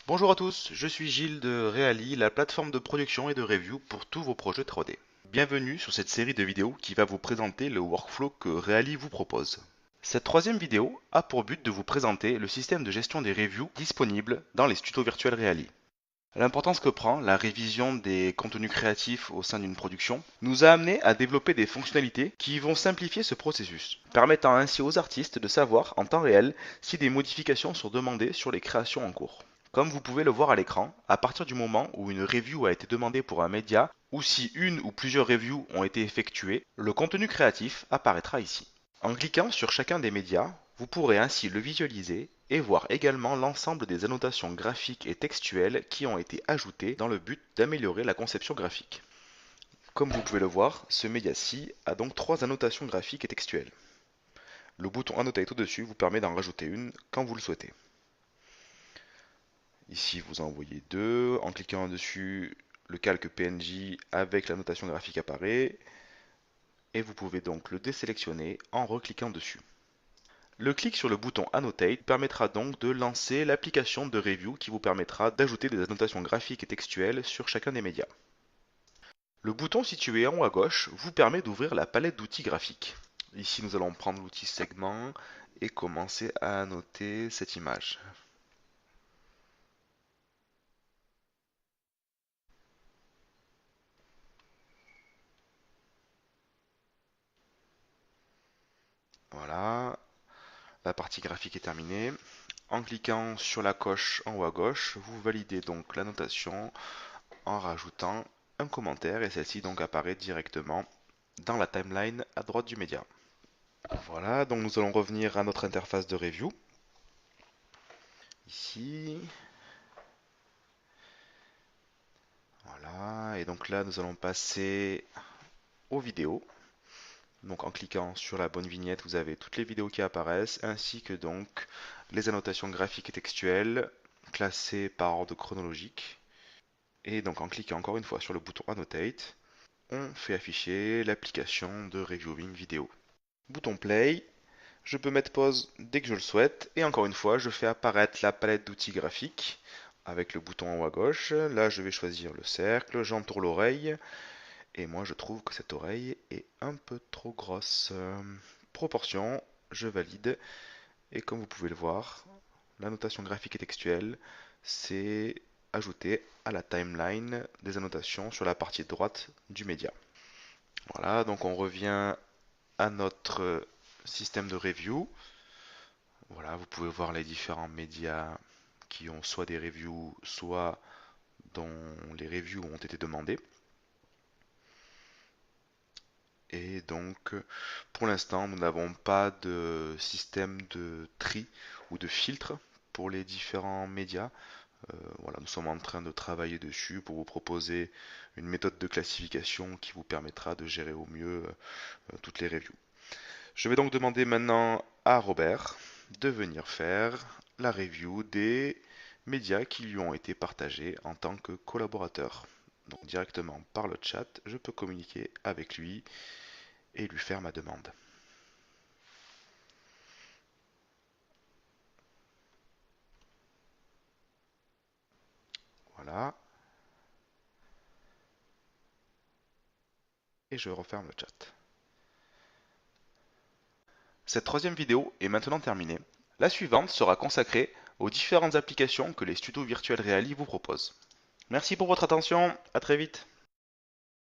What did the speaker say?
Bonjour à tous, je suis Gilles de Reali, la plateforme de production et de review pour tous vos projets 3D. Bienvenue sur cette série de vidéos qui va vous présenter le workflow que Reali vous propose. Cette troisième vidéo a pour but de vous présenter le système de gestion des reviews disponible dans les studios virtuels Reali. L'importance que prend la révision des contenus créatifs au sein d'une production nous a amené à développer des fonctionnalités qui vont simplifier ce processus, permettant ainsi aux artistes de savoir en temps réel si des modifications sont demandées sur les créations en cours. Comme vous pouvez le voir à l'écran, à partir du moment où une review a été demandée pour un média, ou si une ou plusieurs reviews ont été effectuées, le contenu créatif apparaîtra ici. En cliquant sur chacun des médias, vous pourrez ainsi le visualiser et voir également l'ensemble des annotations graphiques et textuelles qui ont été ajoutées dans le but d'améliorer la conception graphique. Comme vous pouvez le voir, ce média-ci a donc trois annotations graphiques et textuelles. Le bouton Annotate au-dessus vous permet d'en rajouter une quand vous le souhaitez. Ici, vous en voyez deux. En cliquant dessus, le calque PNG avec la notation graphique apparaît. Et vous pouvez donc le désélectionner en recliquant dessus. Le clic sur le bouton Annotate permettra donc de lancer l'application de review qui vous permettra d'ajouter des annotations graphiques et textuelles sur chacun des médias. Le bouton situé en haut à gauche vous permet d'ouvrir la palette d'outils graphiques. Ici, nous allons prendre l'outil segment et commencer à annoter cette image. Voilà, la partie graphique est terminée. En cliquant sur la coche en haut à gauche, vous validez donc l'annotation en rajoutant un commentaire et celle-ci donc apparaît directement dans la timeline à droite du média. Voilà, donc nous allons revenir à notre interface de review. Ici. Voilà, et donc là nous allons passer aux vidéos. Donc en cliquant sur la bonne vignette, vous avez toutes les vidéos qui apparaissent, ainsi que donc les annotations graphiques et textuelles classées par ordre chronologique. Et donc en cliquant encore une fois sur le bouton Annotate, on fait afficher l'application de reviewing vidéo. Bouton Play, je peux mettre pause dès que je le souhaite, et encore une fois, je fais apparaître la palette d'outils graphiques avec le bouton en haut à gauche. Là, je vais choisir le cercle, j'entoure l'oreille, et moi je trouve que cette oreille est un peu trop grosse. Proportion, je valide, et comme vous pouvez le voir, la notation graphique et textuelle, c'est ajouté à la timeline des annotations sur la partie droite du média. Voilà, donc on revient à notre système de review. Voilà, vous pouvez voir les différents médias qui ont soit des reviews, soit dont les reviews ont été demandées. Et donc, pour l'instant, nous n'avons pas de système de tri ou de filtre pour les différents médias. Voilà, nous sommes en train de travailler dessus pour vous proposer une méthode de classification qui vous permettra de gérer au mieux toutes les reviews. Je vais donc demander maintenant à Robert de venir faire la review des médias qui lui ont été partagés en tant que collaborateur. Donc directement par le chat, je peux communiquer avec lui et lui faire ma demande. Voilà. Et je referme le chat. Cette troisième vidéo est maintenant terminée. La suivante sera consacrée aux différentes applications que les studios virtuels Reali vous proposent. Merci pour votre attention, à très vite.